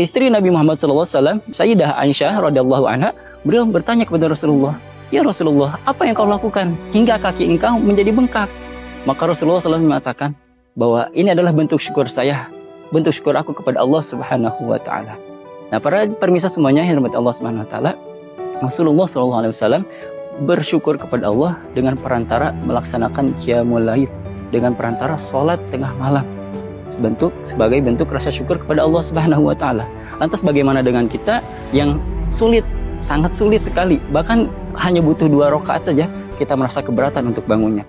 istri Nabi Muhammad SAW, Sayyidah Aisyah radhiyallahu anha, beliau bertanya kepada Rasulullah, "Ya Rasulullah, apa yang kau lakukan hingga kaki engkau menjadi bengkak?" Maka Rasulullah SAW mengatakan bahwa ini adalah bentuk syukur saya, bentuk syukur aku kepada Allah Subhanahu wa taala. Nah, para permisa semuanya yang dirahmati Allah Subhanahu wa taala, Rasulullah SAW bersyukur kepada Allah dengan perantara melaksanakan qiyamul lail, dengan perantara salat tengah malam, sebagai bentuk rasa syukur kepada Allah Subhanahu wa taala. Lantas bagaimana dengan kita yang sulit, sangat sulit sekali, bahkan hanya butuh 2 rakaat saja kita merasa keberatan untuk bangunnya.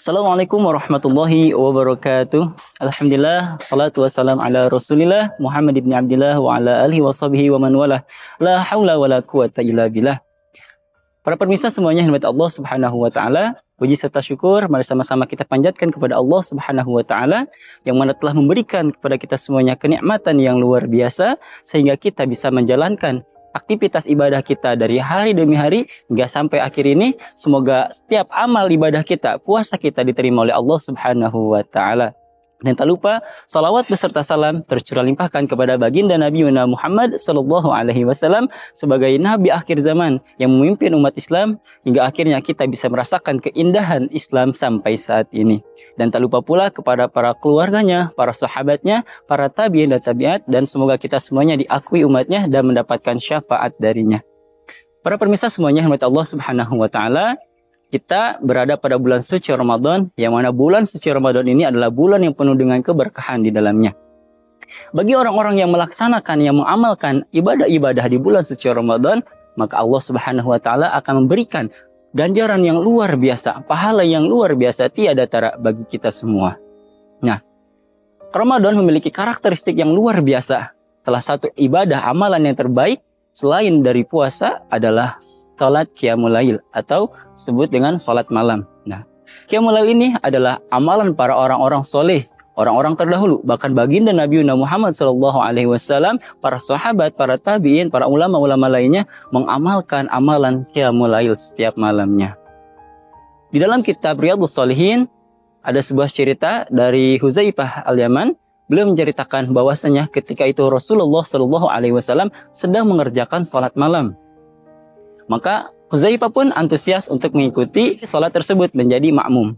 Assalamualaikum warahmatullahi wabarakatuh. Alhamdulillah, salatu wassalam ala rasulillah Muhammad ibn Abdillah wa ala alihi wa sahbihi wa man walah. La hawla wa la quwata illa billah. Para pemirsa semuanya yang dirahmati Allah Subhanahu wa taala, puji serta syukur mari sama-sama kita panjatkan kepada Allah Subhanahu wa taala yang mana telah memberikan kepada kita semuanya kenikmatan yang luar biasa sehingga kita bisa menjalankan aktivitas ibadah kita dari hari demi hari hingga sampai akhir ini. Semoga setiap amal ibadah kita, puasa kita diterima oleh Allah Subhanahu wa taala. Dan tak lupa salawat beserta salam tercurah limpahkan kepada baginda Nabi Muhammad sallallahu alaihi wasallam sebagai nabi akhir zaman yang memimpin umat Islam hingga akhirnya kita bisa merasakan keindahan Islam sampai saat ini. Dan tak lupa pula kepada para keluarganya, para sahabatnya, para tabi'in dan tabi'at, dan semoga kita semuanya diakui umatnya dan mendapatkan syafaat darinya. Para pemirsa semuanya yang dirahmati Allah Subhanahu wa taala, kita berada pada bulan suci Ramadan, yang mana bulan suci Ramadan ini adalah bulan yang penuh dengan keberkahan di dalamnya. Bagi orang-orang yang melaksanakan, yang mengamalkan ibadah-ibadah di bulan suci Ramadan, maka Allah Subhanahu wa taala akan memberikan ganjaran yang luar biasa, pahala yang luar biasa tiada tara bagi kita semua. Nah, Ramadan memiliki karakteristik yang luar biasa. Salah satu ibadah amalan yang terbaik selain dari puasa adalah salat qiyamul lail atau sebut dengan salat malam. Nah, qiyamul lail ini adalah amalan para orang-orang soleh, orang-orang terdahulu, bahkan baginda Nabi Muhammad SAW, para sahabat, para tabi'in, para ulama-ulama lainnya mengamalkan amalan qiyamul lail setiap malamnya. Di dalam kitab Riyadhus Shalihin ada sebuah cerita dari Huzaifah Al-Yaman. Beliau menceritakan bahwasanya ketika itu Rasulullah SAW sedang mengerjakan sholat malam. Maka Huzaifah pun antusias untuk mengikuti sholat tersebut menjadi makmum.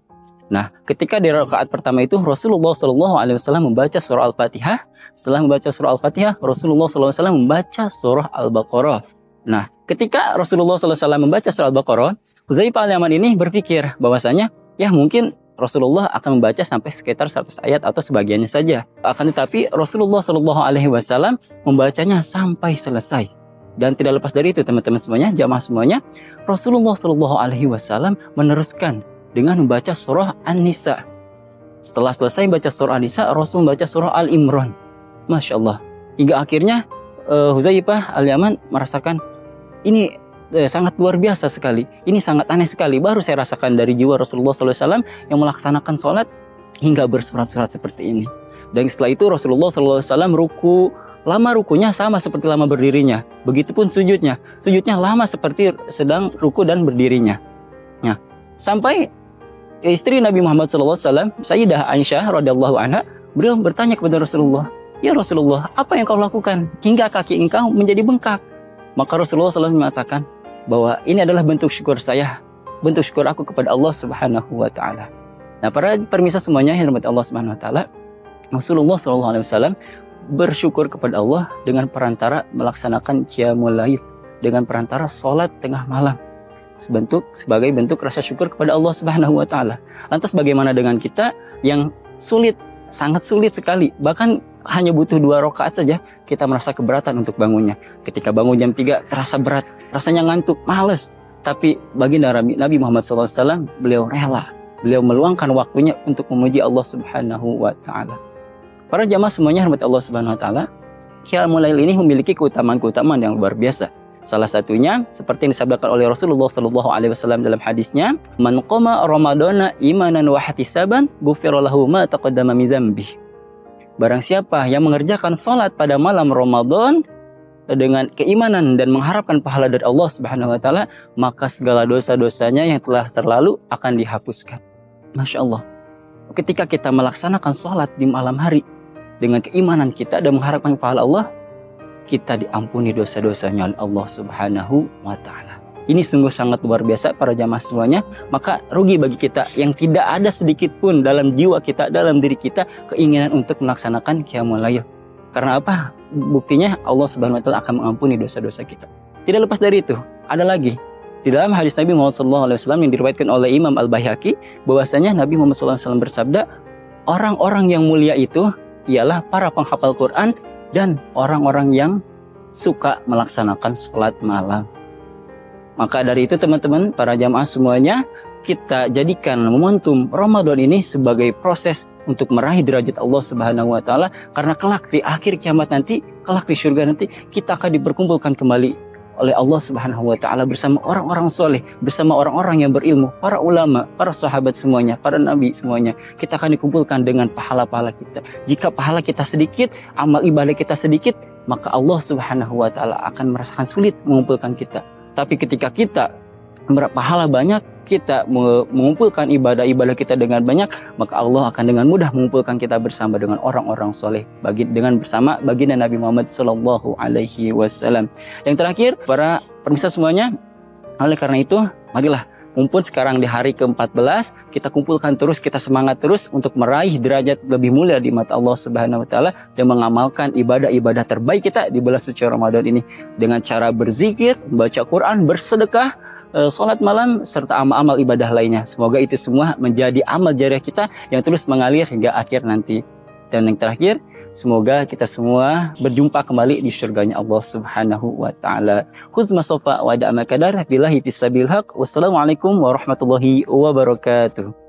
Nah, ketika di rakaat pertama itu Rasulullah SAW membaca surah Al-Fatihah. Setelah membaca surah Al-Fatihah, Rasulullah SAW membaca surah Al-Baqarah. Nah, ketika Rasulullah SAW membaca surah Al-Baqarah, Huzaifah Al-Yaman ini berpikir bahwasanya ya mungkin Rasulullah akan membaca sampai sekitar 100 ayat atau sebagiannya saja. Akan tetapi Rasulullah SAW membacanya sampai selesai. Dan tidak lepas dari itu teman-teman semuanya, jamaah semuanya, Rasulullah SAW meneruskan dengan membaca surah An-Nisa. Setelah selesai membaca surah An-Nisa, Rasul membaca surah Al-Imran. Masya Allah. Hingga akhirnya Huzaifah Al-Yaman merasakan ini sangat luar biasa sekali. Ini sangat aneh sekali. Baru saya rasakan dari jiwa Rasulullah SAW yang melaksanakan sholat hingga bersurat-surat seperti ini. Dan setelah itu Rasulullah SAW ruku. Lama rukunya sama seperti lama berdirinya. Begitupun sujudnya. Sujudnya lama seperti sedang ruku dan berdirinya. Nah, sampai istri Nabi Muhammad SAW, Sayyidah Aisyah radhiyallahu anha, beliau bertanya kepada Rasulullah, "Ya Rasulullah, apa yang kau lakukan hingga kaki engkau menjadi bengkak?" Maka Rasulullah SAW mengatakan bahwa ini adalah bentuk syukur saya, bentuk syukur aku kepada Allah Subhanahu wa taala. Nah, para pemirsa semuanya yang dirahmati Allah Subhanahu wa taala, Rasulullah SAW bersyukur kepada Allah dengan perantara melaksanakan qiyamul lail, dengan perantara salat tengah malam, sebagai bentuk rasa syukur kepada Allah Subhanahu wa taala. Lantas bagaimana dengan kita yang sulit, sangat sulit sekali, bahkan hanya butuh 2 rakaat saja kita merasa keberatan untuk bangunnya. Ketika bangun jam 3 terasa berat, rasanya ngantuk, males. Tapi baginda Nabi Muhammad SAW, beliau rela, beliau meluangkan waktunya untuk memuji Allah Subhanahu wa Ta'ala. Para jamaah semuanya hormat Allah Subhanahu wa Ta'ala, Qiyamul Lail ini memiliki keutamaan-keutamaan yang luar biasa. Salah satunya seperti yang disabdakan oleh Rasulullah SAW dalam hadisnya, "Man qama Ramadana imanan wa ihtisaban, ghufira lahu ma taqaddama min dzambi." Barang siapa yang mengerjakan salat pada malam Ramadan dengan keimanan dan mengharapkan pahala dari Allah Subhanahu wa Ta'ala, maka segala dosa-dosanya yang telah terlalu akan dihapuskan. Masya Allah. Ketika kita melaksanakan salat di malam hari dengan keimanan kita dan mengharapkan pahala Allah, kita diampuni dosa-dosanya oleh Allah Subhanahu wa Ta'ala. Ini sungguh sangat luar biasa para jamaah semuanya. Maka rugi bagi kita yang tidak ada sedikit pun dalam jiwa kita, dalam diri kita, keinginan untuk melaksanakan Qiyamul Lail. Karena apa? Buktinya Allah Subhanahu wa Ta'ala akan mengampuni dosa-dosa kita. Tidak lepas dari itu, ada lagi. Di dalam hadis Nabi Muhammad SAW yang diriwayatkan oleh Imam Al-Baihaqi, bahwasanya Nabi Muhammad SAW bersabda, orang-orang yang mulia itu ialah para penghafal Quran dan orang-orang yang suka melaksanakan sholat malam. Maka dari itu teman-teman, para jamaah semuanya, kita jadikan momentum Ramadan ini sebagai proses untuk meraih derajat Allah Subhanahu wa Ta'ala. Karena kelak di akhir kiamat nanti, kelak di surga nanti, kita akan diperkumpulkan kembali oleh Allah Subhanahu wa Ta'ala bersama orang-orang soleh, bersama orang-orang yang berilmu, para ulama, para sahabat semuanya, para nabi semuanya. Kita akan dikumpulkan dengan pahala-pahala kita. Jika pahala kita sedikit, amal ibadah kita sedikit, maka Allah Subhanahu wa Ta'ala akan merasakan sulit mengumpulkan kita. Tapi ketika kita berpahala banyak, kita mengumpulkan ibadah-ibadah kita dengan banyak, maka Allah akan dengan mudah mengumpulkan kita bersama dengan orang-orang soleh, dengan bersama baginda Nabi Muhammad SAW. Yang terakhir, para pemirsa semuanya, oleh karena itu, marilah mumpun sekarang di hari ke-14, kita kumpulkan terus, kita semangat terus untuk meraih derajat lebih mulia di mata Allah Subhanahu wa Ta'ala dan mengamalkan ibadah-ibadah terbaik kita di bulan suci Ramadan ini dengan cara berzikir, membaca Quran, bersedekah, sholat malam, serta amal-amal ibadah lainnya. Semoga itu semua menjadi amal jariah kita yang terus mengalir hingga akhir nanti. Dan yang terakhir, semoga kita semua berjumpa kembali di surganya Allah Subhanahu wa Ta'ala. Khudz masofa wa da'ama kadar billahi fissabil haq. Wassalamualaikum warahmatullahi wabarakatuh.